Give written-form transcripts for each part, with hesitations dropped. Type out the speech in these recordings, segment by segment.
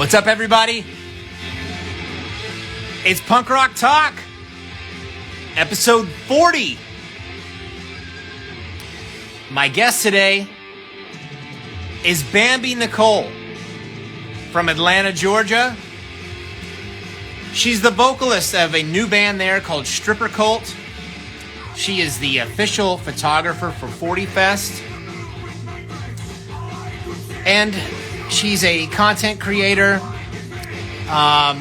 What's up, everybody? It's Punk Rock Talk, episode 40. My guest today is Bambi Nicole from Atlanta, Georgia. She's the vocalist of a new band there called Stripper Cult. She is the official photographer for 40 Fest. And she's a content creator, and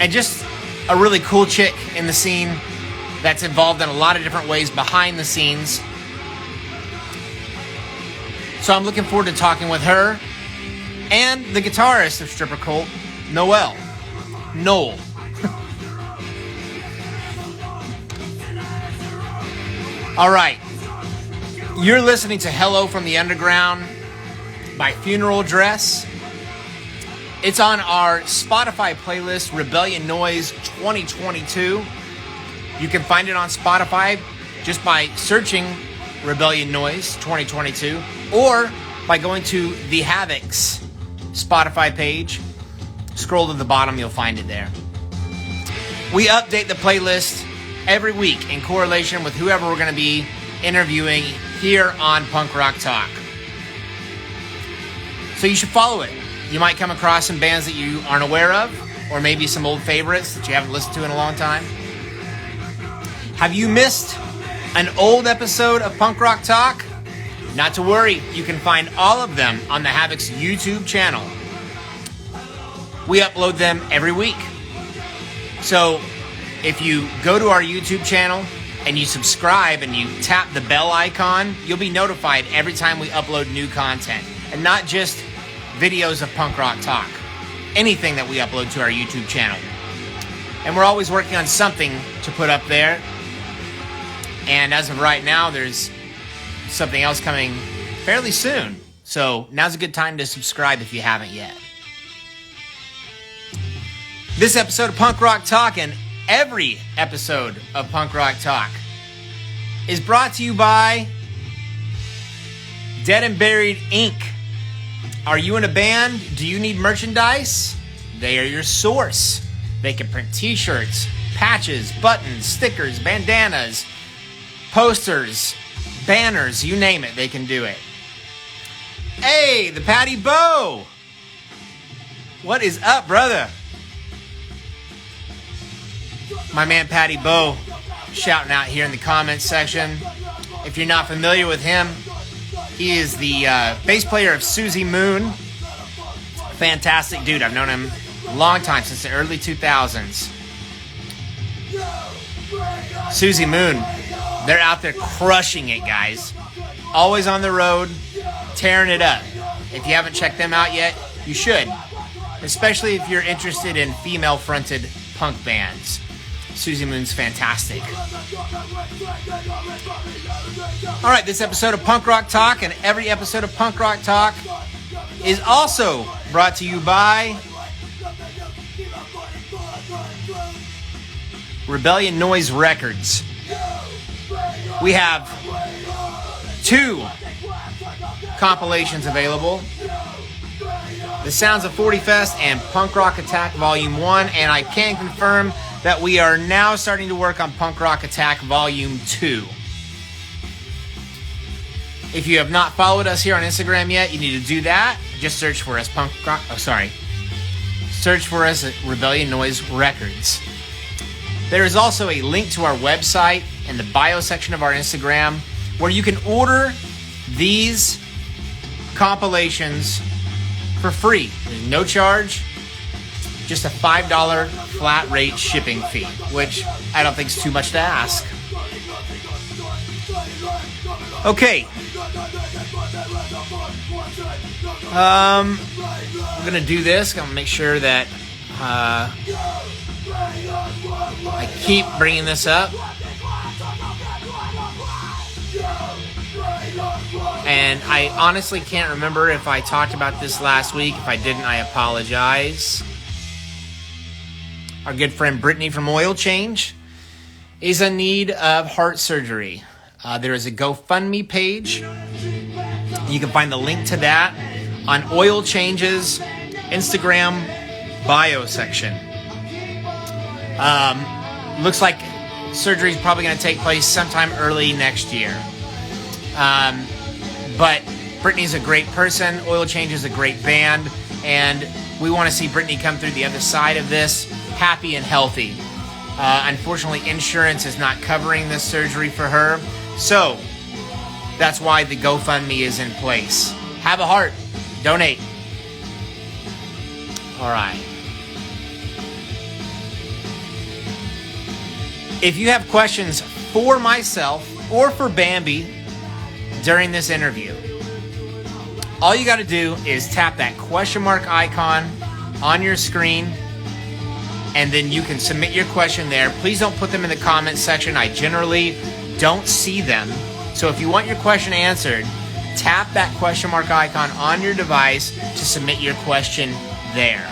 just a really cool chick in the scene that's involved in a lot of different ways behind the scenes. So I'm looking forward to talking with her and the guitarist of Stripper Cult, Noel. All right. You're listening to Hello from the Underground by Funeral Dress. It's on our Spotify playlist, Rebellion Noise 2022. You can find it on Spotify just by searching Rebellion Noise 2022 or by going to the Havoc's Spotify page. Scroll to the bottom, you'll find it there. We update the playlist every week in correlation with whoever we're going to be interviewing here on Punk Rock Talk. So you should follow it. You might come across some bands that you aren't aware of, or maybe some old favorites that you haven't listened to in a long time. Have you missed an old episode of Punk Rock Talk? Not to worry, you can find all of them on the Havoc's YouTube channel. We upload them every week. So if you go to our YouTube channel and you subscribe and you tap the bell icon, you'll be notified every time we upload new content. And not just videos of Punk Rock Talk. Anything that we upload to our YouTube channel. And we're always working on something to put up there. And as of right now, there's something else coming fairly soon. So now's a good time to subscribe if you haven't yet. This episode of Punk Rock Talk and every episode of Punk Rock Talk is brought to you by Dead and Buried Inc. Are you in a band? Do you need merchandise? They are your source. They can print t-shirts, patches, buttons, stickers, bandanas, posters, banners, you name it, they can do it. Hey, the Patty Bow! What is up, brother? My man Patty Bow shouting out here in the comments section. If you're not familiar with him, he is the bass player of Susie Moon. Fantastic dude. I've known him a long time, since the early 2000s. Susie Moon, they're out there crushing it, guys. Always on the road, tearing it up. If you haven't checked them out yet, you should. Especially if you're interested in female-fronted punk bands. Susie Moon's fantastic. All right, this episode of Punk Rock Talk and every episode of Punk Rock Talk is also brought to you by Rebellion Noise Records. We have 2 compilations available. The Sounds of 40 Fest and Punk Rock Attack Volume 1, and I can confirm that we are now starting to work on Punk Rock Attack Volume 2. If you have not followed us here on Instagram yet, you need to do that. Just search for us Search for us at Rebellion Noise Records. There is also a link to our website in the bio section of our Instagram where you can order these compilations for free. There's no charge. Just a $5 flat rate shipping fee, which I don't think is too much to ask. Okay. I'm going to do this. I'm going to make sure that I keep bringing this up. And I honestly can't remember if I talked about this last week. If I didn't, I apologize. Our good friend Brittany from Oil Change is in need of heart surgery. There is a GoFundMe page. You can find the link to that on Oil Changes Instagram bio section. Looks like surgery is probably going to take place sometime early next year. But Brittany's a great person. Oil Change is a great band. And we want to see Brittany come through the other side of this happy and healthy. Unfortunately, insurance is not covering this surgery for her. So that's why the GoFundMe is in place. Have a heart. Donate. All right. If you have questions for myself or for Bambi during this interview, all you got to do is tap that question mark icon on your screen, and then you can submit your question there. Please don't put them in the comments section. I generally don't see them. So if you want your question answered, tap that question mark icon on your device to submit your question there.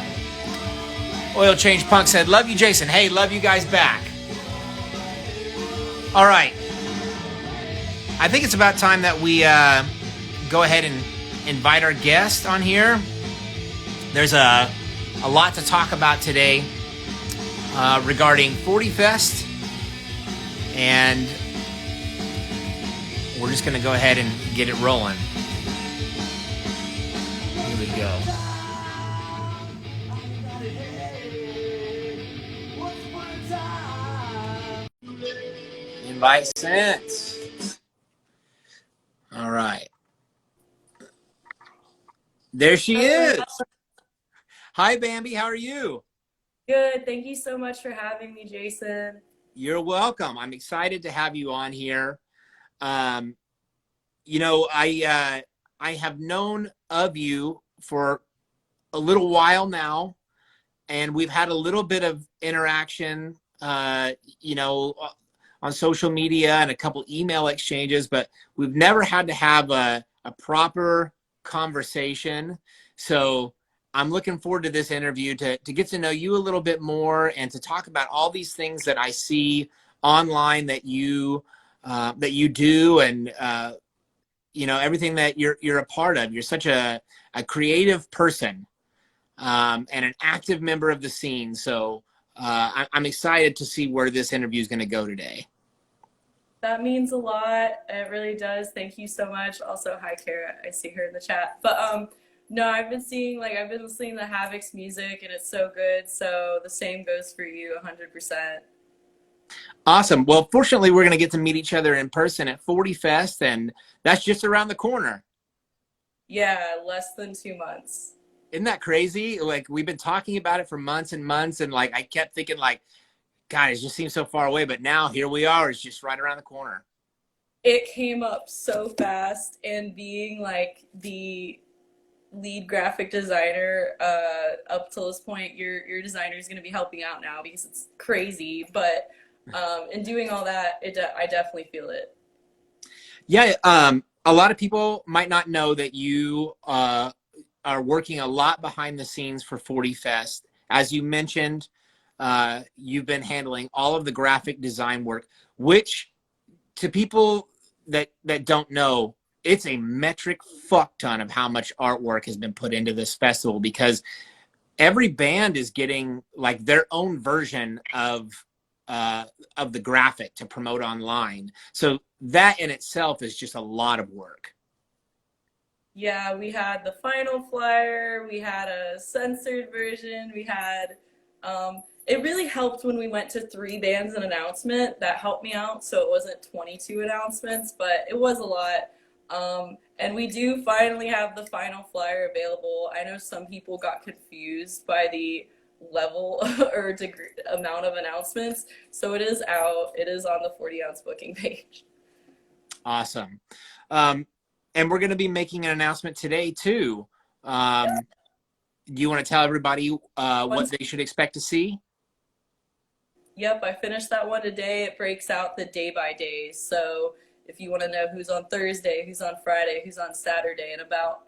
Oil Change Punk said, love you, Jason. Hey, love you guys back. All right. I think it's about time that we go ahead and invite our guest on here. There's a lot to talk about today regarding 40 Fest, and we're just going to go ahead and get it rolling. Here we go. Invite sent. All right. There she is. Hi, Bambi. How are you? Good. Thank you so much for having me, Jason. You're welcome. I'm excited to have you on here. You know, I have known of you for a little while now, and we've had a little bit of interaction, you know, on social media and a couple email exchanges, but we've never had to have a proper conversation. So I'm looking forward to this interview to get to know you a little bit more and to talk about all these things that I see online that you do, and you know, everything that you're a part of. You're such a creative person and an active member of the scene. So I'm excited to see where this interview is going to go today. That means a lot. It really does. Thank you so much. Also, hi, Kara. I see her in the chat. But no, I've been listening to Havoc's music, and it's so good. So the same goes for you, 100%. Awesome. Well, fortunately, we're going to get to meet each other in person at 40 Fest, and that's just around the corner. Yeah, less than 2 months. Isn't that crazy? Like, we've been talking about it for months and months, and like I kept thinking, like, God, it just seems so far away, but now here we are. It's just right around the corner. It came up so fast, and being like the lead graphic designer up till this point, your designer is going to be helping out now because it's crazy. But in doing all that, I definitely feel it. Yeah, a lot of people might not know that you are working a lot behind the scenes for 40 Fest. As you mentioned, you've been handling all of the graphic design work, which to people that don't know, it's a metric fuck ton of how much artwork has been put into this festival, because every band is getting like their own version of the graphic to promote online. So that in itself is just a lot of work. Yeah, we had the final flyer, we had a censored version, we had it really helped when we went to 3 bands an announcement. That helped me out, so it wasn't 22 announcements, but it was a lot. And we do finally have the final flyer available. I know some people got confused by the level or degree amount of announcements, so it is out. It is on the 40 ounce booking page. Awesome. And we're going to be making an announcement today too. Do you want to tell everybody what they should expect to see? Yep, I finished that one today. It breaks out the day by day. So if you want to know who's on Thursday, who's on Friday, who's on Saturday, and about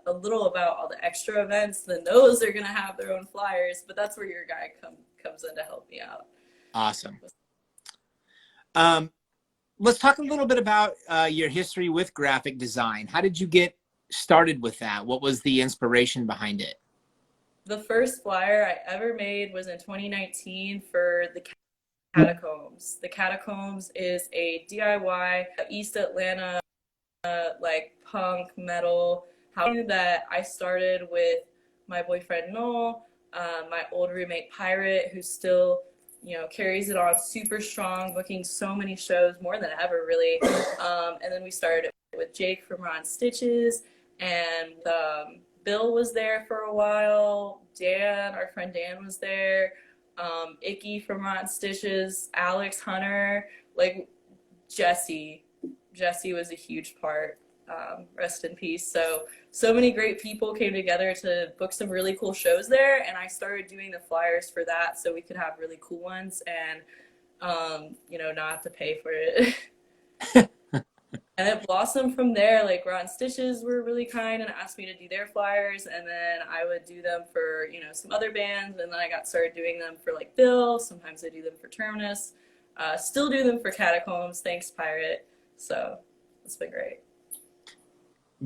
a little about all the extra events, then those are going to have their own flyers. But that's where your guy comes in to help me out. Awesome. Let's talk a little bit about your history with graphic design. How did you get started with that? What was the inspiration behind it? The first flyer I ever made was in 2019 for the Catacombs. The Catacombs is a DIY East Atlanta like punk metal house that I started with my boyfriend Noel, my old roommate Pirate, who still carries it on super strong, booking so many shows, more than ever really. And then we started with Jake from Ron Stitches, and Bill was there for a while. Dan, our friend Dan, was there. Icky from Ron Stitches, Alex Hunter, like Jesse. Jesse was a huge part. Rest in peace. So many great people came together to book some really cool shows there, and I started doing the flyers for that so we could have really cool ones and not have to pay for it. And it blossomed from there. Like Rotten Stitches were really kind and asked me to do their flyers, and then I would do them for some other bands, and then I got started doing them for like Bill. Sometimes I do them for Terminus. Still do them for Catacombs. Thanks, Pirate. So it's been great.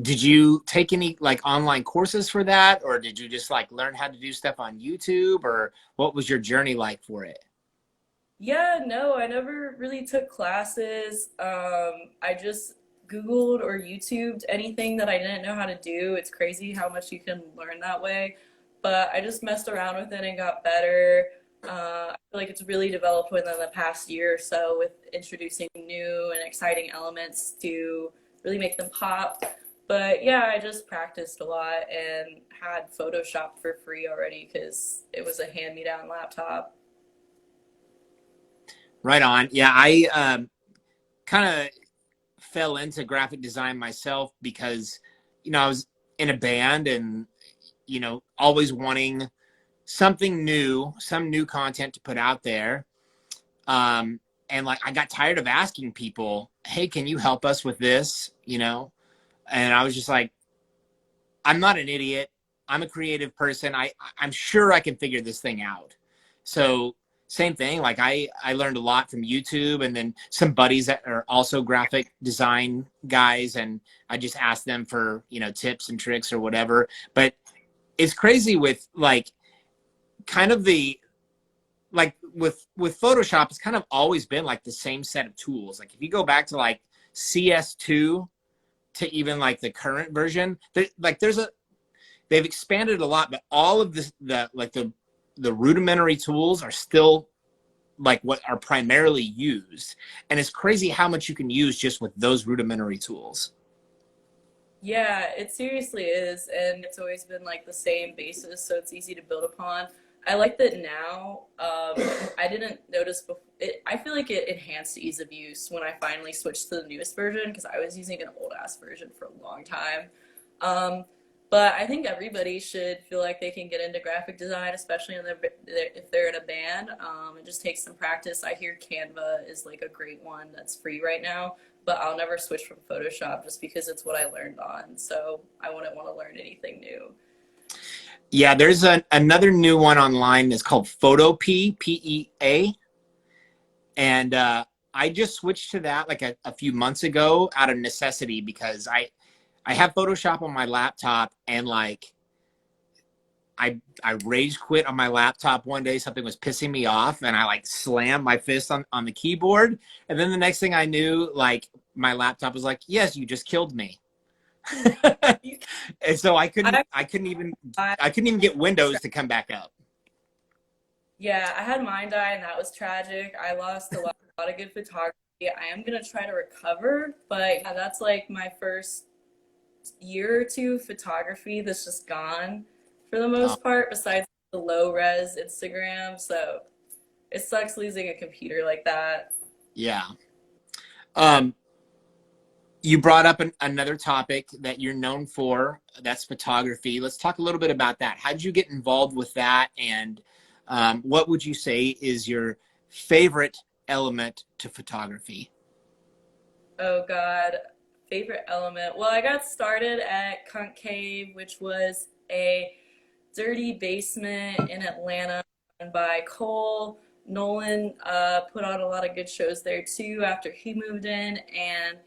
Did you take any like online courses for that, or did you just like learn how to do stuff on YouTube, or what was your journey like for it? Yeah, no, I never really took classes. I just Googled or YouTubed anything that I didn't know how to do. It's crazy how much you can learn that way. But I just messed around with it and got better. I feel like it's really developed within the past year or so with introducing new and exciting elements to really make them pop. But yeah, I just practiced a lot and had Photoshop for free already because it was a hand-me-down laptop. Right on. Yeah, I kind of fell into graphic design myself because, I was in a band and, always wanting something new, some new content to put out there. And like, I got tired of asking people, hey, can you help us with this? And I was just like, I'm not an idiot. I'm a creative person. I'm sure I can figure this thing out. So same thing. Like I learned a lot from YouTube, and then some buddies that are also graphic design guys. And I just asked them for, tips and tricks or whatever. But it's crazy with like kind of with Photoshop, it's kind of always been like the same set of tools. Like if you go back to like CS2 to even like the current version, they've expanded a lot, but all of the rudimentary tools are still like what are primarily used. And it's crazy how much you can use just with those rudimentary tools. Yeah, it seriously is, and it's always been like the same basis, so it's easy to build upon. I like that now. I didn't notice before. I feel like it enhanced ease of use when I finally switched to the newest version because I was using an old ass version for a long time. Um, but I think everybody should feel like they can get into graphic design, especially if they're in a band. It just takes some practice. I hear Canva is like a great one that's free right now, but I'll never switch from Photoshop just because it's what I learned on. So I wouldn't want to learn anything new. Yeah, there's another new one online. It's called Photopea, PEA. And I just switched to that like a few months ago out of necessity because I have Photoshop on my laptop, and like I rage quit on my laptop one day. Something was pissing me off, and I like slammed my fist on the keyboard. And then the next thing I knew, like my laptop was like, yes, you just killed me. And so I couldn't even get Windows to come back up. Yeah, I had mine die, and that was tragic. I lost a lot of good photography. I am gonna try to recover, but yeah, that's like my first year or two of photography that's just gone for the Oh, most part, besides the low res Instagram. So it sucks losing a computer like that. yeah. Um, you brought up another topic that you're known for. That's photography. Let's talk a little bit about that. How did you get involved with that? And what would you say is your favorite element to photography? Oh God, favorite element. Well, I got started at Concave, which was a dirty basement in Atlanta run by Cole. Nolan put on a lot of good shows there too after he moved in, and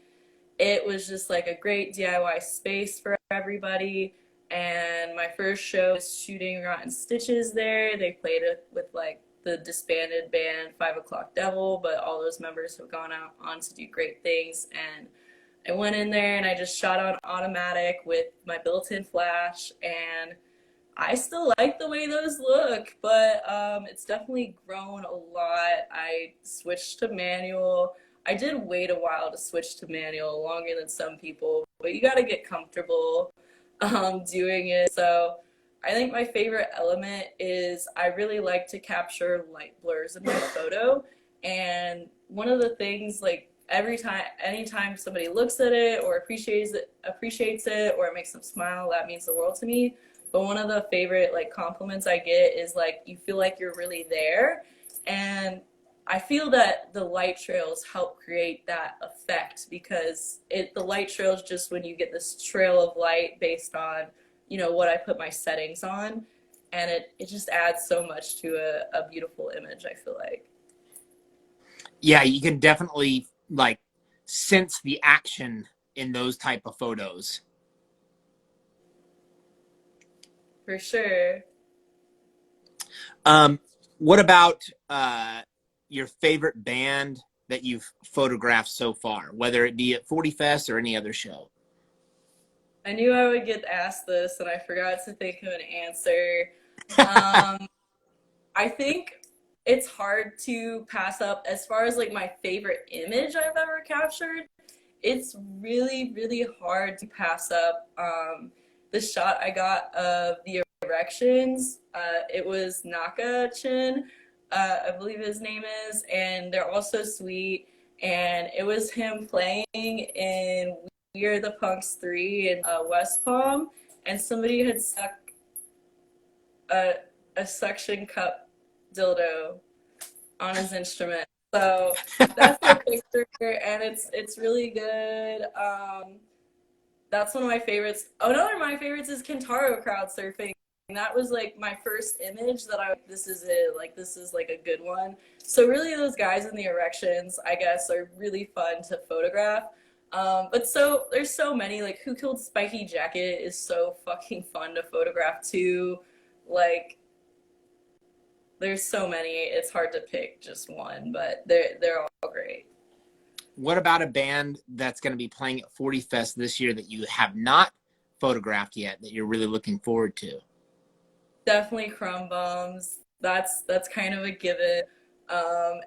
it was just like a great DIY space for everybody. And my first show was shooting Rotten Stitches there. They played it with like the disbanded band 5 O'Clock Devil, but all those members have gone out on to do great things. And I went in there and I just shot on automatic with my built-in flash, and I still like the way those look, but it's definitely grown a lot. I switched to manual. I did wait a while to switch to manual, longer than some people, but you got to get comfortable doing it. So I think my favorite element is I really like to capture light blurs in my photo. And one of the things, like anytime somebody looks at it or appreciates it, or it makes them smile, that means the world to me. But one of the favorite like compliments I get is like, you feel like you're really there. And I feel that the light trails help create that effect, because the light trails just when you get this trail of light based on, what I put my settings on, and it just adds so much to a beautiful image, I feel like. Yeah, you can definitely like sense the action in those type of photos. For sure. What about your favorite band that you've photographed so far, whether it be at 40 Fest or any other show? I knew I would get asked this, and I forgot to think of an answer. Um, I think it's hard to pass up as far as like my favorite image I've ever captured. It's really, really hard to pass up the shot I got of the erections. It was Naka-chin, I believe his name is, and they're all so sweet. And it was him playing in We Are the Punks 3 in West Palm, and somebody had stuck a, a suction cup dildo on his instrument. So that's the picture, and it's really good. That's one of my favorites. Another of my favorites is Kentaro crowd surfing. That was like my first image that this is it. Like, this is like a good one. So really those guys in the erections, I guess, are really fun to photograph. But there's so many, like Who Killed Spiky Jacket is so fucking fun to photograph too. Like, there's so many, it's hard to pick just one, but they're all great. What about a band that's going to be playing at 40 Fest this year that you have not photographed yet that you're really looking forward to? Definitely Crumb Bums. That's kind of a given.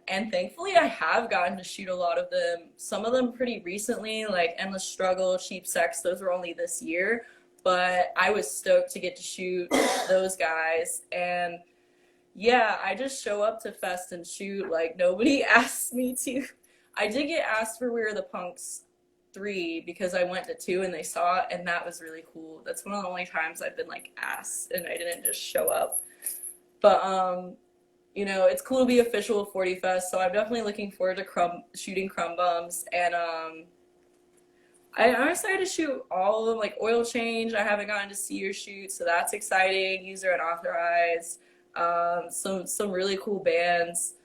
And thankfully I have gotten to shoot a lot of them. Some of them pretty recently, like Endless Struggle, Cheap Sex, those were only this year. But I was stoked to get to shoot those guys. And yeah, I just show up to Fest and shoot. Like, nobody asked me to. I did get asked for We Are the Punks 3 because I went to 2 and they saw it, and that was really cool. That's one of the only times I've been like asked and I didn't just show up. But it's cool to be official of 40 Fest, so I'm definitely looking forward to shooting Crumb Bums. And I'm excited to shoot all of them, like Oil Change. I haven't gotten to see or shoot, so that's exciting. User Unauthorized. Some really cool bands.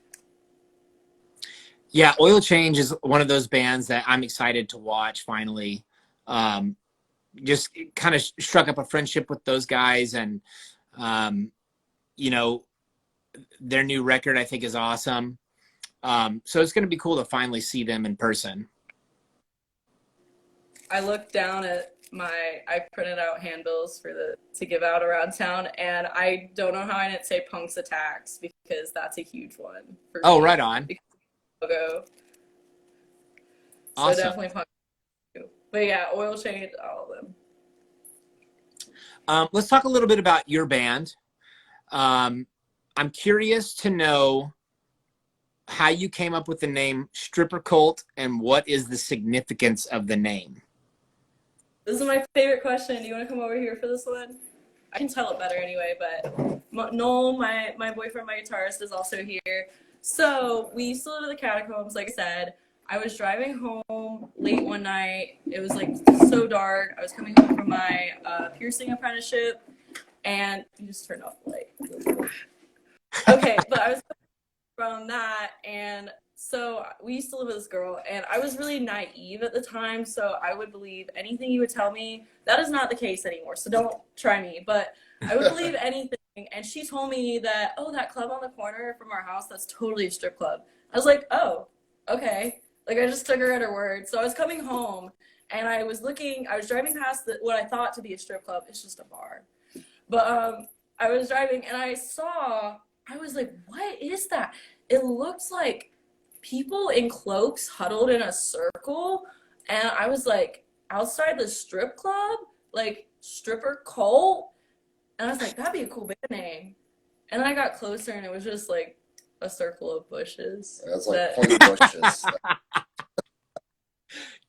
Yeah, Oil Change is one of those bands that I'm excited to watch finally. Just kind of struck up a friendship with those guys, and their new record I think is awesome. So it's going to be cool to finally see them in person. I looked down at I printed out handbills to give out around town, and I don't know how I didn't say Punks Attacks, because that's a huge one for me. Right on. Logo. Awesome. So definitely Punks. But yeah, Oil Change, all of them. Let's talk a little bit about your band. I'm curious to know how you came up with the name Stripper Cult, and what is the significance of the name? This is my favorite question. Do you want to come over here for this one? I can tell it better anyway, but Noel, my boyfriend, my guitarist, is also here. So we used to live in the catacombs, like I said. I was driving home late one night. It was like so dark. I was coming home from my piercing apprenticeship, and you just turned off the light. Okay, but I was from that, and So we used to live with this girl, and I was really naive at the time, so I would believe anything you would tell me. That is not the case anymore, so don't try me. But I would believe anything, and she told me that, oh, that club on the corner from our house, that's totally a strip club. I was like, oh, okay. Like, I just took her at her word. So I was coming home, and I was driving past what I thought to be a strip club. It's just a bar. But I was driving, and I was like, what is that? It looks like people in cloaks huddled in a circle, and I was like, outside the strip club, like stripper cult, and I was like, that'd be a cool band name. And then I got closer, and it was just like a circle of bushes. That's like pointy bushes.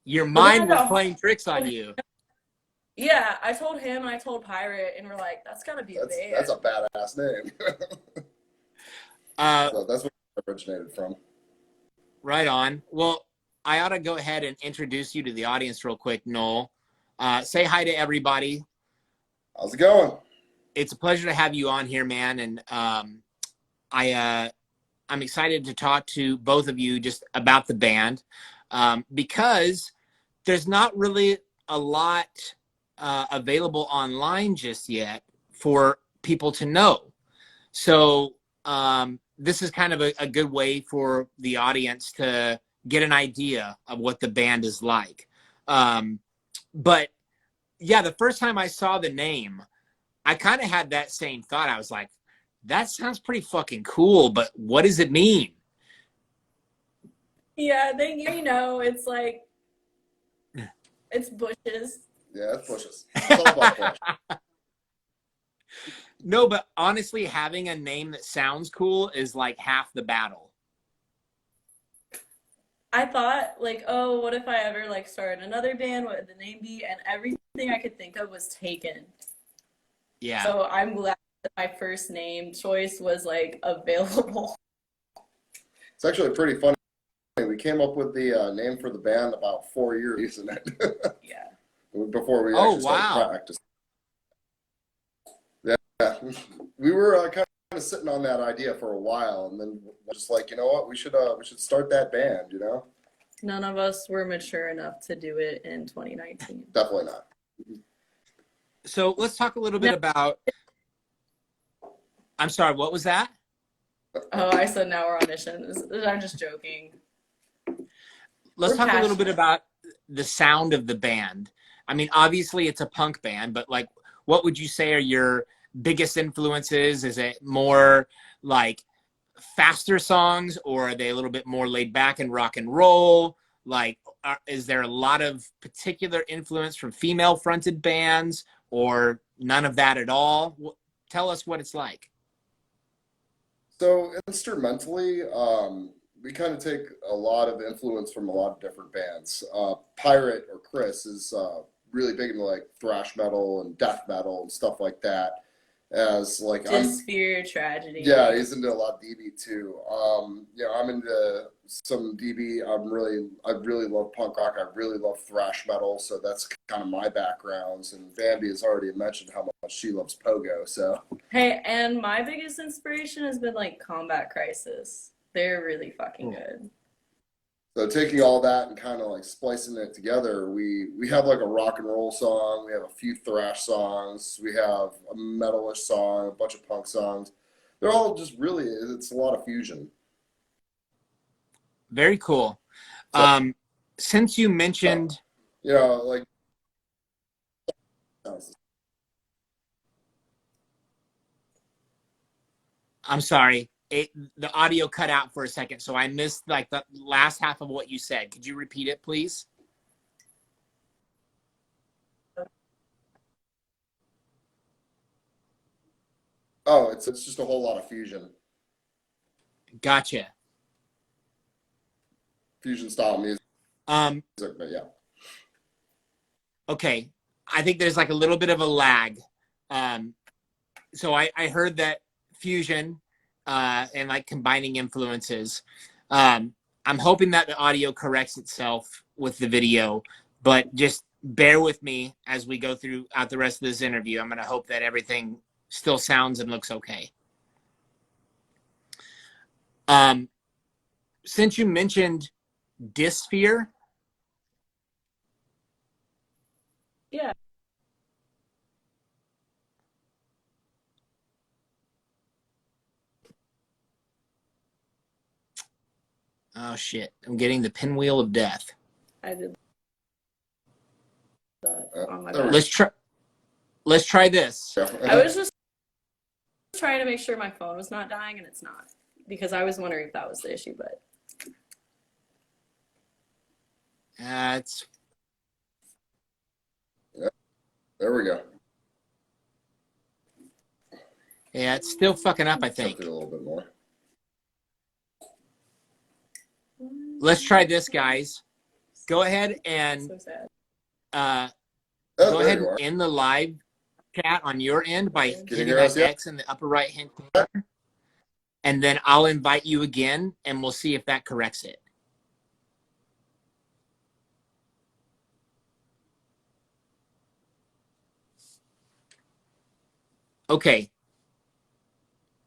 Your mind was playing tricks on you. Yeah, I told him and I told Pirate, and we're like, that's gotta be a band. That's a badass name. So that's where it originated from. Right on. Well, I ought to go ahead and introduce you to the audience real quick, Noel. Say hi to everybody. How's it going? It's a pleasure to have you on here, man. And I'm excited to talk to both of you just about the band because there's not really a lot available online just yet for people to know. So this is kind of a good way for the audience to get an idea of what the band is like. But yeah, the first time I saw the name, I kind of had that same thought. I was like, that sounds pretty fucking cool, but what does it mean? Yeah, it's like, it's bushes. Yeah, it's bushes. It's all about bush. No, but honestly, having a name that sounds cool is like half the battle. I thought, like, oh, what if I ever like started another band? What would the name be? And everything I could think of was taken. Yeah. So I'm glad that my first name choice was like available. It's actually pretty funny. We came up with the name for the band about 4 years in it. Yeah. Before we actually started practicing. Yeah, we were kind of sitting on that idea for a while, and then just like, you know what, we should start that band, you know? None of us were mature enough to do it in 2019. Definitely not. So let's talk a little bit about. I'm sorry, what was that? Oh, I said now we're on missions. I'm just joking. Let's talk a little bit about the sound of the band. I mean, obviously it's a punk band, but like, what would you say are your biggest influences? Is it more like faster songs, or are they a little bit more laid back and rock and roll? Like, is there a lot of particular influence from female fronted bands, or none of that at all? Tell us what it's like. So instrumentally, we kind of take a lot of influence from a lot of different bands. Pirate, or Chris, is really big into like thrash metal and death metal and stuff like that. As like Fear Tragedy. Yeah, he's into a lot of DB too. I'm into some DB. I really love punk rock. I really love thrash metal. So that's kind of my backgrounds. And Bambi has already mentioned how much she loves pogo. So hey, and my biggest inspiration has been like Combat Crisis. They're really fucking good. So taking all that and kind of like splicing it together, we have like a rock and roll song, we have a few thrash songs, we have a metalish song, a bunch of punk songs. They're all just really, it's a lot of fusion. Very cool. So, since you mentioned, like. I'm sorry. The audio cut out for a second, so I missed like the last half of what you said. Could you repeat it, please? Oh, it's just a whole lot of fusion. Gotcha. Fusion style music. But yeah. Okay, I think there's like a little bit of a lag. So I heard that fusion. And like combining influences. I'm hoping that the audio corrects itself with the video, but just bear with me as we go throughout the rest of this interview. I'm going to hope that everything still sounds and looks okay. since you mentioned Dysphere. Yeah. Oh shit! I'm getting the pinwheel of death. I did that on my there we bed. Let's try this. I was just trying to make sure my phone was not dying, and it's not, because I was wondering if that was the issue, but It's There we go. yeah, it's still fucking up, I think. Something a little bit more. Let's try this, guys. Go ahead and so sad. go There ahead you and are. end the live chat on your end by Can you hitting hear that us yet? X in the upper right hand corner. And then I'll invite you again, and we'll see if that corrects it. Okay.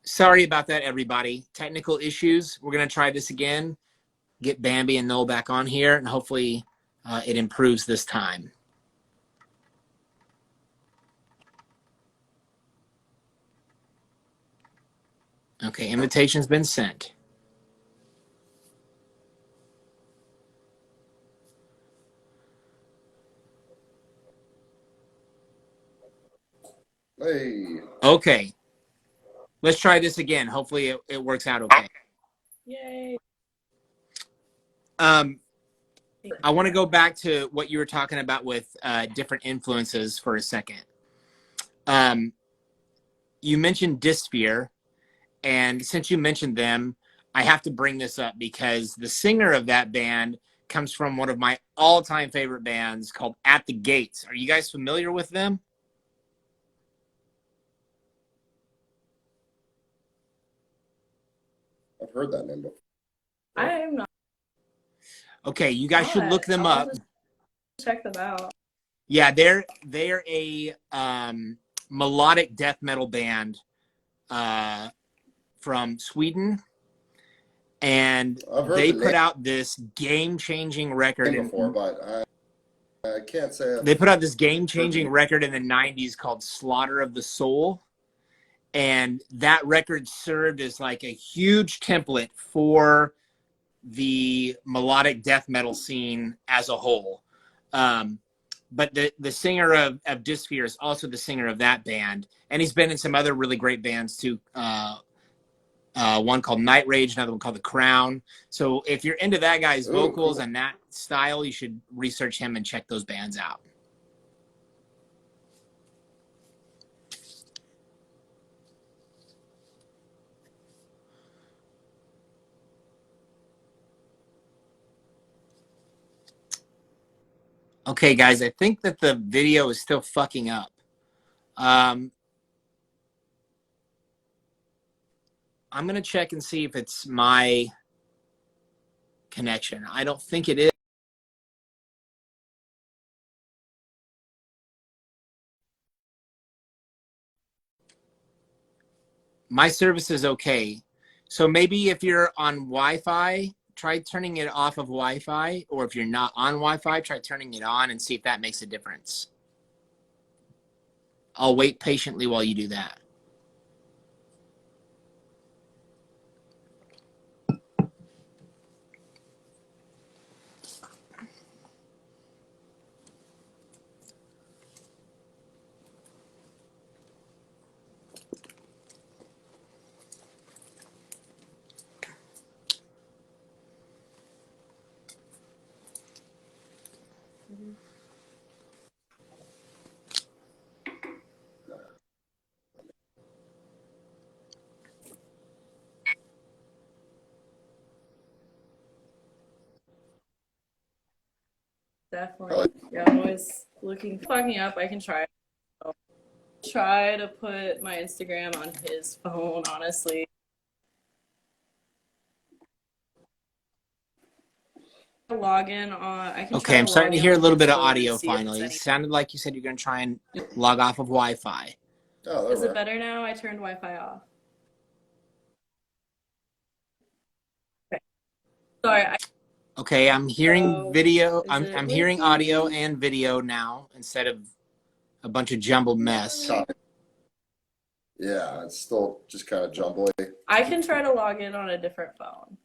Sorry about that, everybody. Technical issues. We're going to try this again. Get Bambi and Noel back on here, and hopefully it improves this time. Okay, invitation's been sent. Hey. Okay. Let's try this again. Hopefully it works out okay. Yay. I want to go back to what you were talking about with different influences for a second. You mentioned Dysphere, and since you mentioned them, I have to bring this up because the singer of that band comes from one of my all-time favorite bands called At the Gates. Are you guys familiar with them? I've heard that name before. I am not. Okay, you guys should look them I'll up. just check them out. Yeah, they're a melodic death metal band from Sweden, and they put out this game-changing record Before, but I can't say. They put out this game-changing record in the 90s called Slaughter of the Soul, and that record served as like a huge template for the melodic death metal scene as a whole. But the singer of Dysphere is also the singer of that band, and he's been in some other really great bands too. One called Night Rage, another one called The Crown. So if you're into that guy's vocals and that style, you should research him and check those bands out. Okay, guys, I think that the video is still fucking up. I'm going to check and see if it's my connection. I don't think it is. My service is okay. So maybe if you're on Wi-Fi, try turning it off of Wi-Fi. Or if you're not on Wi-Fi, try turning it on and see if that makes a difference. I'll wait patiently while you do that. Definitely. Yeah, I'm always looking, fucking up. I can try. Try to put my Instagram on his phone, honestly. Log in on. I can Okay, I'm starting to hear a little bit of audio finally. It sounded like you said you're going to try and log off of Wi-Fi. Oh, is it better now? I turned Wi-Fi off. Okay. Sorry. Okay, I'm hearing video. Is I'm it hearing audio working? and video now instead of a bunch of jumbled mess. Yeah, it's still just kind of jumbly. I can try to log in on a different phone.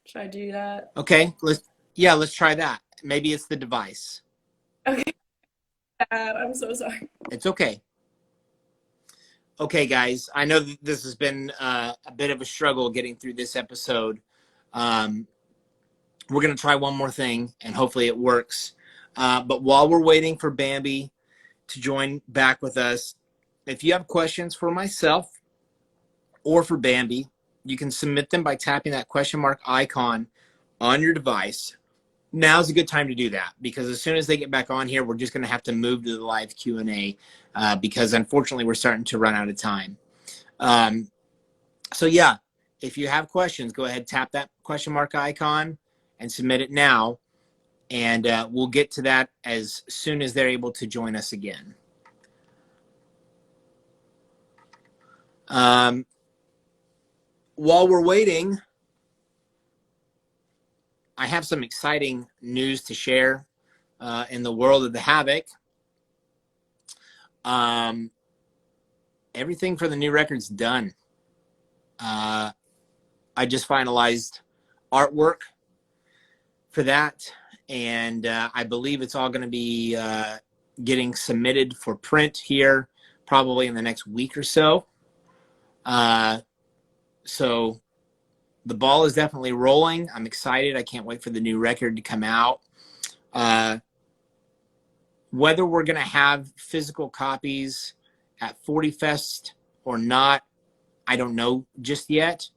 Should I do that? Okay, let's try that. Maybe it's the device. Okay. I'm so sorry. It's okay. Okay, guys, I know that this has been a bit of a struggle getting through this episode. We're going to try one more thing, and hopefully it works. But while we're waiting for Bambi to join back with us, if you have questions for myself or for Bambi, you can submit them by tapping that question mark icon on your device. Now's a good time to do that, because as soon as they get back on here, we're just going to have to move to the live Q&A because unfortunately we're starting to run out of time. So yeah, if you have questions, go ahead, tap that question mark icon and submit it now. And we'll get to that as soon as they're able to join us again. While we're waiting, I have some exciting news to share in the world of the Havoc. Everything for the new record's done. I just finalized artwork for that, and I believe it's all going to be getting submitted for print here probably in the next week or so. So the ball is definitely rolling. I'm excited. I can't wait for the new record to come out. Whether we're going to have physical copies at 40 Fest or not, I don't know just yet.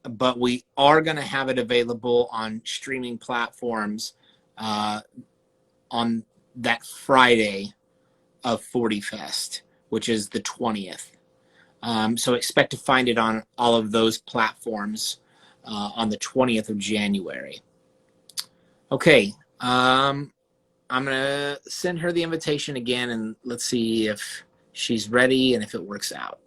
But we are going to have it available on streaming platforms on that Friday of 40 Fest, which is the 20th. So expect to find it on all of those platforms on the 20th of January. Okay. I'm going to send her the invitation again, and let's see if she's ready and if it works out.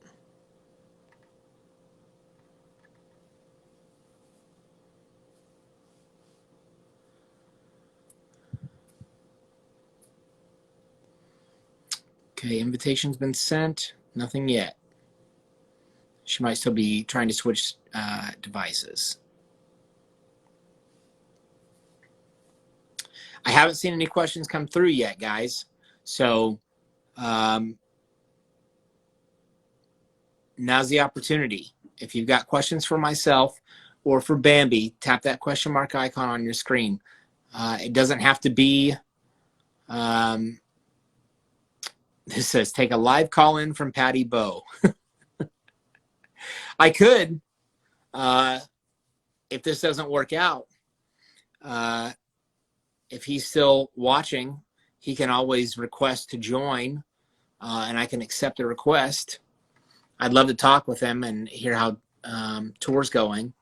Okay, invitation's been sent. Nothing yet. She might still be trying to switch devices. I haven't seen any questions come through yet, guys. So now's the opportunity. If you've got questions for myself or for Bambi, tap that question mark icon on your screen. It doesn't have to be, this says, take a live call in from Patty Bow. I could, if this doesn't work out, if he's still watching, he can always request to join, and I can accept the request. I'd love to talk with him and hear how tour's going.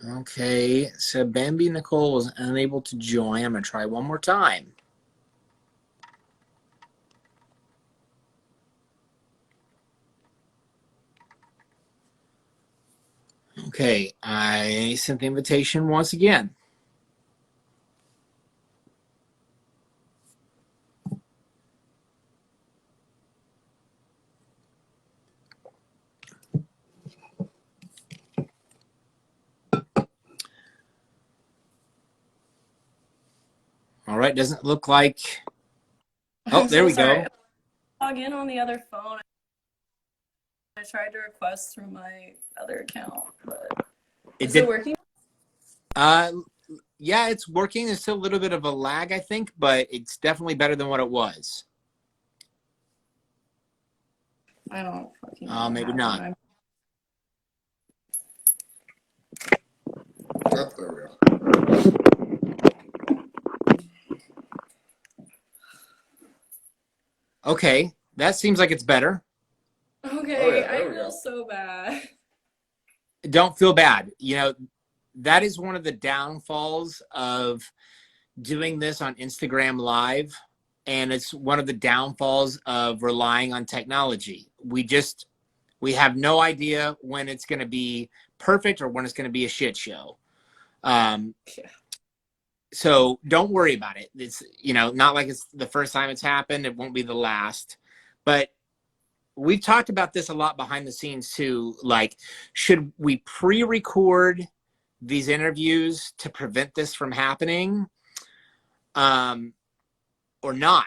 Okay, so Bambi Nicole was unable to join. I'm going to try one more time. Okay, I sent the invitation once again. All right, doesn't look like... Oh, there we go. Log in on the other phone. I tried to request through my other account, but is it working? Yeah, it's working. There's still a little bit of a lag, I think, but it's definitely better than what it was. I don't fucking know. Maybe not. Oh, there we go. Okay, that seems like it's better. Okay, Oh, yeah, I there we feel go. so bad. Don't feel bad. You know, that is one of the downfalls of doing this on Instagram Live. and it's one of the downfalls of relying on technology. We have no idea when it's going to be perfect or when it's going to be a shit show. Yeah. So don't worry about it. It's, not like it's the first time it's happened. It won't be the last. But we've talked about this a lot behind the scenes too. Like, should we pre-record these interviews to prevent this from happening, or not?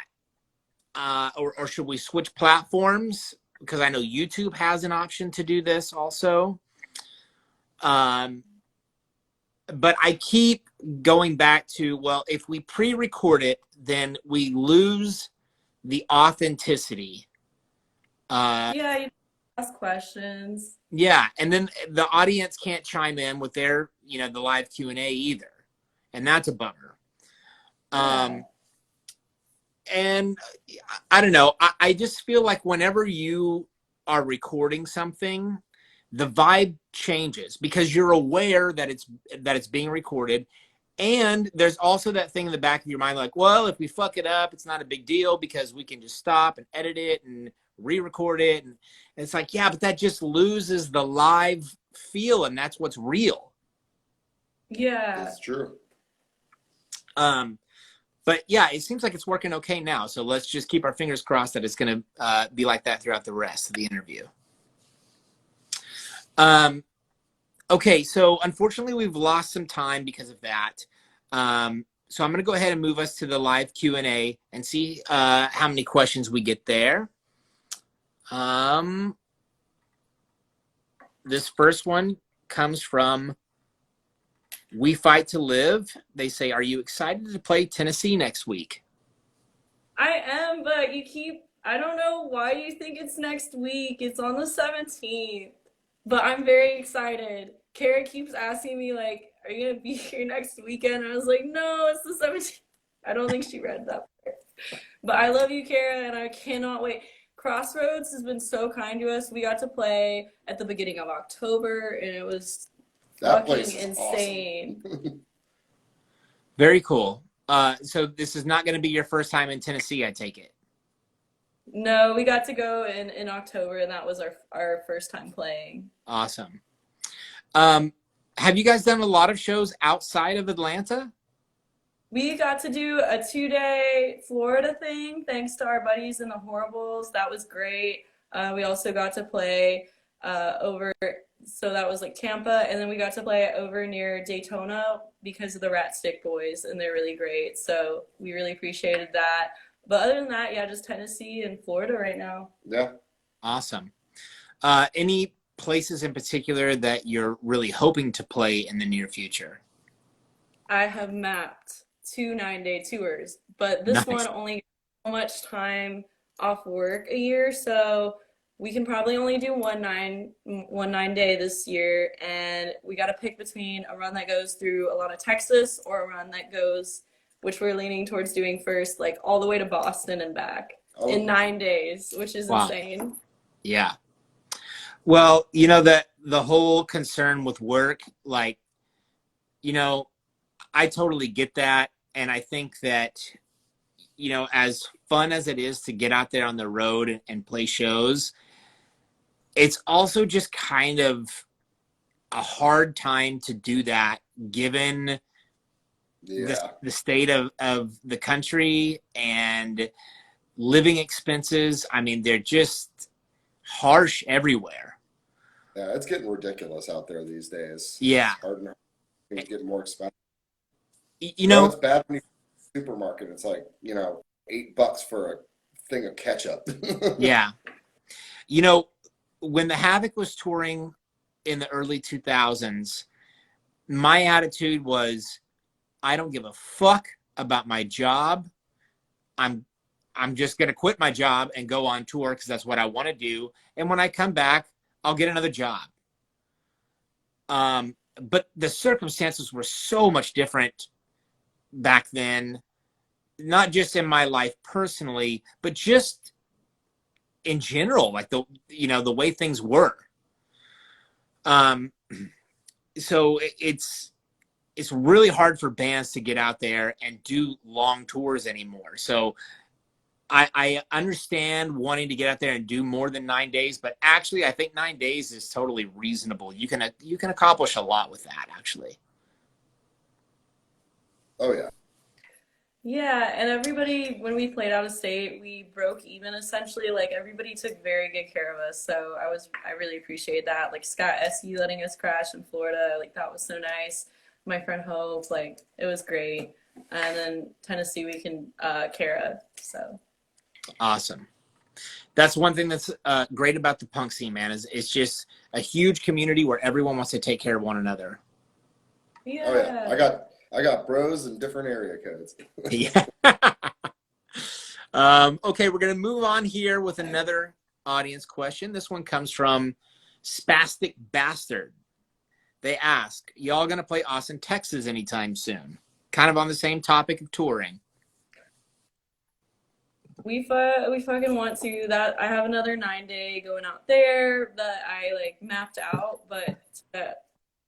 Or should we switch platforms? Because I know YouTube has an option to do this also. But I keep going back to, well, if we pre-record it, then we lose the authenticity. Yeah, you ask questions. Yeah, and then the audience can't chime in with their, the live Q&A either. And that's a bummer. Yeah. And I don't know. I just feel like whenever you are recording something, the vibe changes because you're aware that it's being recorded. And there's also that thing in the back of your mind, like, well, if we fuck it up, it's not a big deal because we can just stop and edit it and re-record it. And it's like, yeah, but that just loses the live feel, and that's what's real. Yeah. That's true. But yeah, it seems like it's working okay now. So let's just keep our fingers crossed that it's going to be like that throughout the rest of the interview. Okay, so unfortunately we've lost some time because of that. So I'm going to go ahead and move us to the live Q&A and see how many questions we get there. This first one comes from We Fight to Live. They say, are you excited to play Tennessee next week? I am, but I don't know why you think it's next week. It's on the 17th. But I'm very excited. Kara keeps asking me, like, are you going to be here next weekend? And I was like, no, it's the 17th. I don't think she read that part. But I love you, Kara, and I cannot wait. Crossroads has been so kind to us. We got to play at the beginning of October, and it was fucking insane. Awesome. Very cool. So this is not going to be your first time in Tennessee, I take it. No, we got to go in October, and that was our first time playing. Awesome. Have you guys done a lot of shows outside of Atlanta? We got to do a 2-day Florida thing, thanks to our buddies in the Horribles. That was great. We also got to play over, so that was like Tampa, and then we got to play over near Daytona because of the Rat Stick Boys, and they're really great. So we really appreciated that. But other than that, yeah, just Tennessee and Florida right now. Yeah. Awesome. Any places in particular that you're really hoping to play in the near future? I have mapped 2 9-day tours, but this Nice. one only gets so much time off work a year, so we can probably only do one 9-day this year, and we got to pick between a run that goes through a lot of Texas or a run that goes, which we're leaning towards doing first, like all the way to Boston and back in 9 days, which is insane. Yeah. Well, that the whole concern with work, like, I totally get that. And I think that, as fun as it is to get out there on the road and play shows, it's also just kind of a hard time to do that given the state of the country and living expenses. I mean, they're just harsh everywhere. Yeah, it's getting ridiculous out there these days. Yeah. It's hard and hard. Things getting more expensive. It's bad when you go to the supermarket. It's like, $8 for a thing of ketchup. Yeah. When the Havoc was touring in the early 2000s, my attitude was, I don't give a fuck about my job. I'm just going to quit my job and go on tour because that's what I want to do. And when I come back, I'll get another job. But the circumstances were so much different back then, not just in my life personally, but just in general, like the way things were. So it's really hard for bands to get out there and do long tours anymore. So I understand wanting to get out there and do more than 9 days, but actually I think 9 days is totally reasonable. You can accomplish a lot with that, actually. Oh yeah. Yeah, and everybody, when we played out of state, we broke even essentially. Like everybody took very good care of us. So I really appreciate that. Like Scott SU letting us crash in Florida, like that was so nice. My friend Hope, like it was great. And then Tennessee, we can Kara. So Awesome. That's one thing that's great about the punk scene, man, is it's just a huge community where everyone wants to take care of one another. Oh yeah. yeah. I got bros in different area codes. Yeah. Okay, we're going to move on here with another audience question. This one comes from Spastic Bastard. They ask, y'all going to play Austin, Texas anytime soon? Kind of on the same topic of touring. We fucking want to. That I have another 9 day going out there that I like mapped out, but to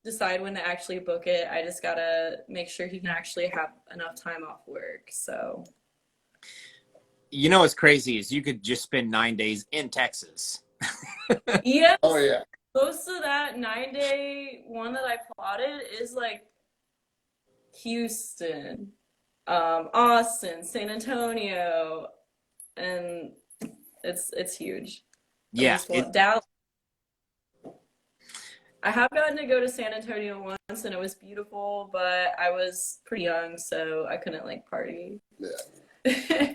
decide when to actually book it, I just gotta make sure he can actually have enough time off work. So You know what's crazy is you could just spend 9 days in Texas. yes, Oh yeah. most of that 9 day one that I plotted is like Houston, Austin, San Antonio, and it's huge. I Yeah, just want Dallas. I have gotten to go to San Antonio once and it was beautiful, but I was pretty young, so I couldn't like party. Yeah.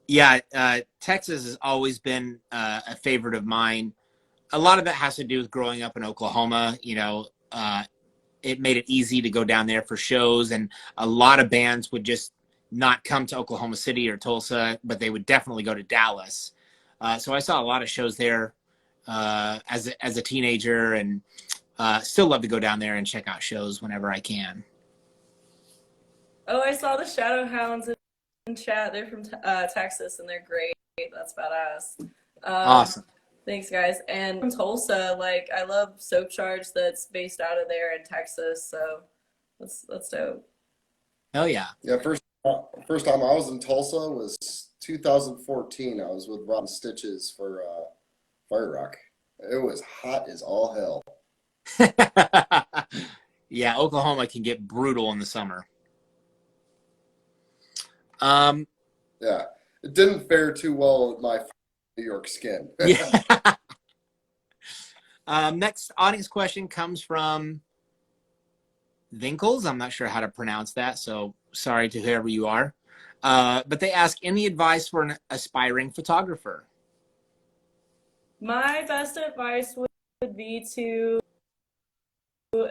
yeah. Texas has always been a favorite of mine. A lot of it has to do with growing up in Oklahoma. You know, it made it easy to go down there for shows, and a lot of bands would just not come to Oklahoma City or Tulsa, but they would definitely go to Dallas. So I saw a lot of shows there as a teenager, and still love to go down there and check out shows whenever I can. Oh, I saw the Shadow Hounds in chat. They're from Texas and they're great. That's badass. Awesome. Thanks, guys. And from Tulsa, like I love Soap Charge that's based out of there in Texas. So that's dope. Hell yeah. Yeah, first time I was in Tulsa was 2014. I was with Rotten Stitches for Fire Rock. It was hot as all hell. Yeah, Oklahoma can get brutal in the summer. Yeah, it didn't fare too well with my New York skin. Yeah. Next audience question comes from Winkles. I'm not sure how to pronounce that, so sorry to whoever you are. But they ask, any advice for an aspiring photographer? My best advice would be to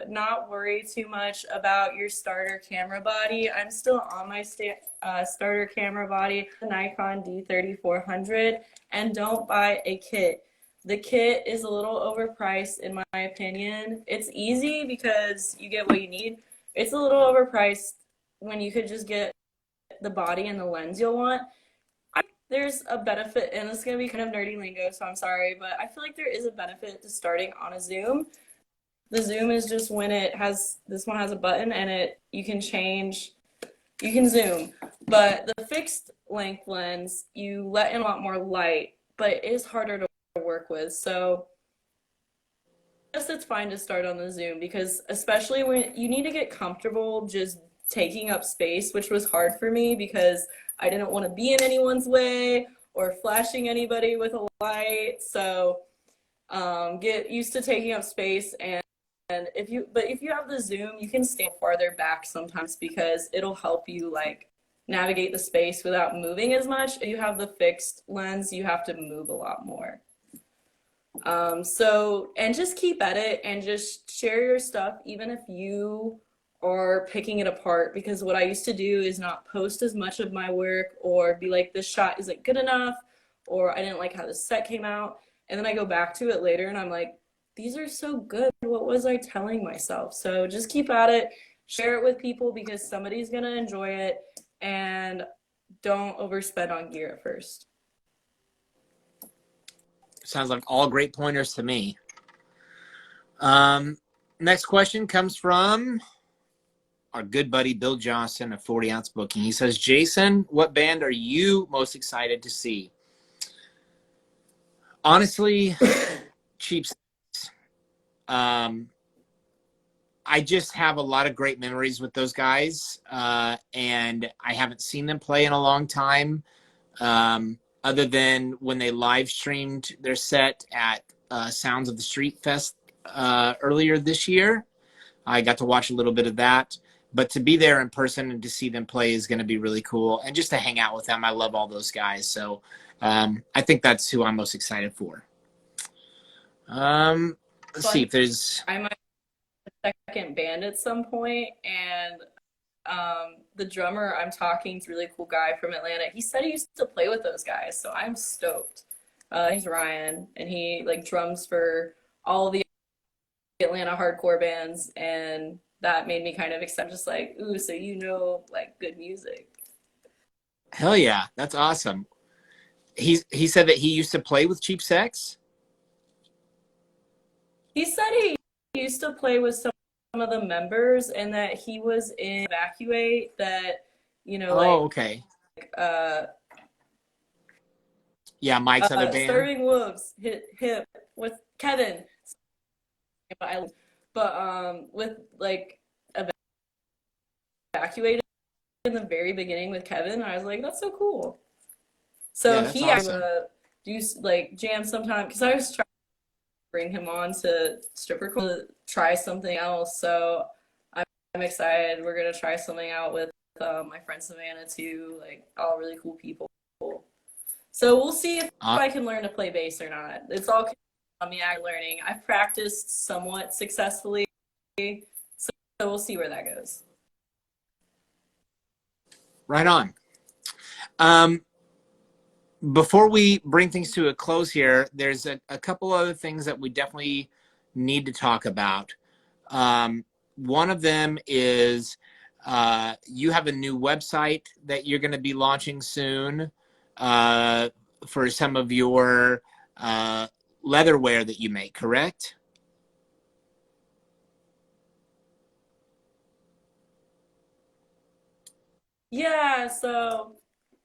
not worry too much about your starter camera body. I'm still on my starter camera body, the Nikon D3400, and don't buy a kit. The kit is a little overpriced in my opinion. It's easy because you get what you need. It's a little overpriced when you could just get the body and the lens you'll want. There's a benefit, and it's going to be kind of nerdy lingo, so I'm sorry, but I feel like there is a benefit to starting on a zoom. The zoom is just when this one has a button and you can zoom. But the fixed length lens, you let in a lot more light, but it is harder to work with. So I guess it's fine to start on the zoom because especially when you need to get comfortable just taking up space, which was hard for me because I didn't want to be in anyone's way or flashing anybody with a light. So get used to taking up space, and if you have the zoom, you can stand farther back sometimes because it'll help you like navigate the space without moving as much. If you have the fixed lens, you have to move a lot more. And just keep at it and just share your stuff even if you are picking it apart, because what I used to do is not post as much of my work or be like, this shot isn't good enough, or I didn't like how the set came out, and then I go back to it later and I'm like, these are so good, what was I telling myself? So just keep at it, share it with people because somebody's gonna enjoy it, and don't overspend on gear at first. Sounds like all great pointers to me. Next question comes from our good buddy Bill Johnson of 40 Ounce Booking. He says, Jason, what band are you most excited to see? Honestly, Cheap Seats. I just have a lot of great memories with those guys, and I haven't seen them play in a long time, other than when they live streamed their set at Sounds of the Street Fest earlier this year. I got to watch a little bit of that, but to be there in person and to see them play is going to be really cool, and just to hang out with them. I love all those guys, so I think that's who I'm most excited for. Let's see if there's... I might have a second band at some point, and the drummer I'm talking is a really cool guy from Atlanta. He said he used to play with those guys, so I'm stoked. He's Ryan, and he like drums for all the Atlanta hardcore bands, and that made me kind of excited. Just like, ooh, so you know, like good music. Hell yeah, that's awesome. He said that he used to play with Cheap Sex. He said he used to play with some of the members, and that he was in Evacuate. That Okay. Yeah, Mike's other band. Starving Wolves, hip with Kevin. But with like Evacuated in the very beginning with Kevin, I was like, that's so cool. So Yeah, he awesome. do like jam sometime, because I was trying to bring him on to Stripper Club to try something else. So I'm excited. We're gonna try something out with my friend Savannah too. Like all really cool people. So we'll see if I can learn to play bass or not. It's all on me learning. I've practiced somewhat successfully, so we'll see where that goes. Right on. Before we bring things to a close here, there's a couple other things that we definitely need to talk about. One of them is you have a new website that you're going to be launching soon for some of your leatherware that you make, correct? Yeah, so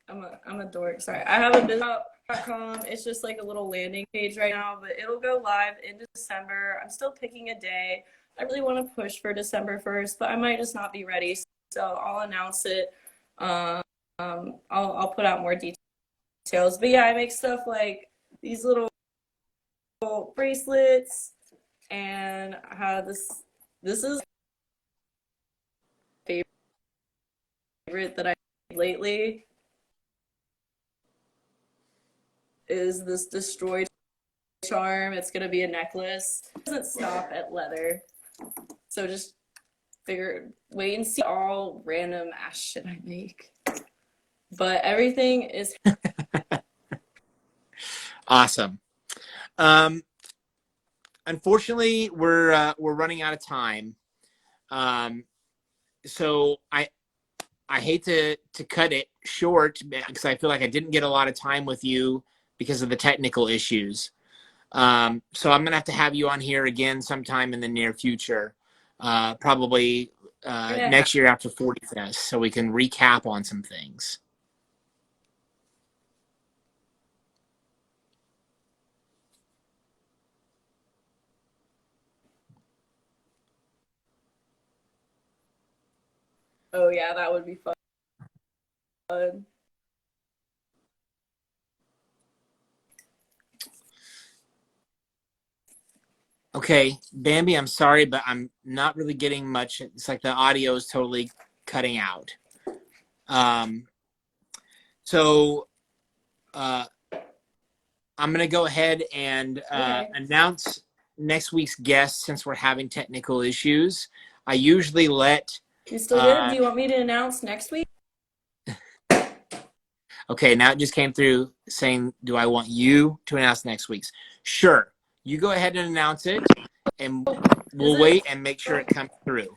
I'm a dork. Sorry. I have a business.com. It's just like a little landing page right now, but it'll go live in December. I'm still picking a day. I really want to push for December 1st, but I might just not be ready. So I'll announce it. I'll put out more details. But yeah, I make stuff like these little bracelets, and I have this is my favorite that I made lately. Is this destroyed charm. It's gonna be a necklace. It doesn't stop at leather. So just wait and see all random ass shit I make. But everything is Awesome. Unfortunately, we're running out of time. So I hate to cut it short because I feel like I didn't get a lot of time with you because of the technical issues. So I'm going to have you on here again sometime in the near future, probably next year after 40 Fest, so we can recap on some things. Oh yeah, that would be fun. Okay, Bambi, I'm sorry, but I'm not really getting much. It's like the audio is totally cutting out. So I'm going to go ahead and announce next week's guest since we're having technical issues. I usually let... You still good? Do you want me to announce next week? Okay, now it just came through saying, do I want you to announce next week's? Sure. You go ahead and announce it, and we'll wait and make sure it comes through.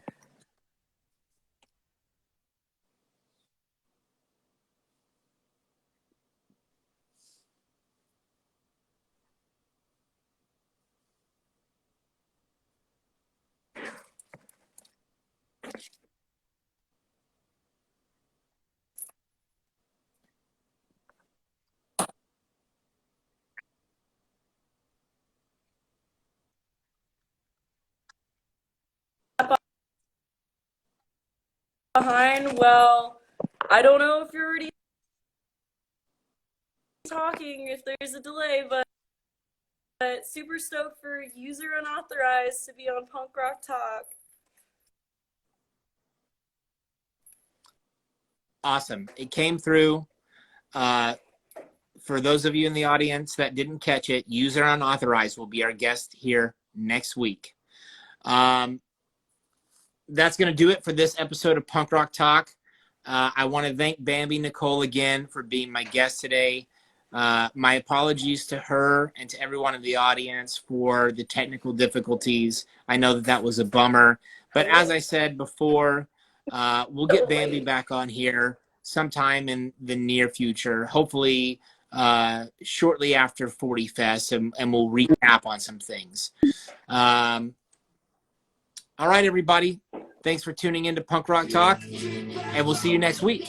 behind. Well, I don't know if you're already talking, if there's a delay, but super stoked for User Unauthorized to be on Punk Rock Talk. Awesome. It came through. For those of you in the audience that didn't catch it, User Unauthorized will be our guest here next week. That's going to do it for this episode of Punk Rock Talk. I want to thank Bambi Nicole again for being my guest today. My apologies to her and to everyone in the audience for the technical difficulties. I know that that was a bummer. But as I said before, we'll get Bambi back on here sometime in the near future, hopefully shortly after 40 Fest, and we'll recap on some things. All right, everybody. Thanks for tuning in to Punk Rock Talk, and we'll see you next week.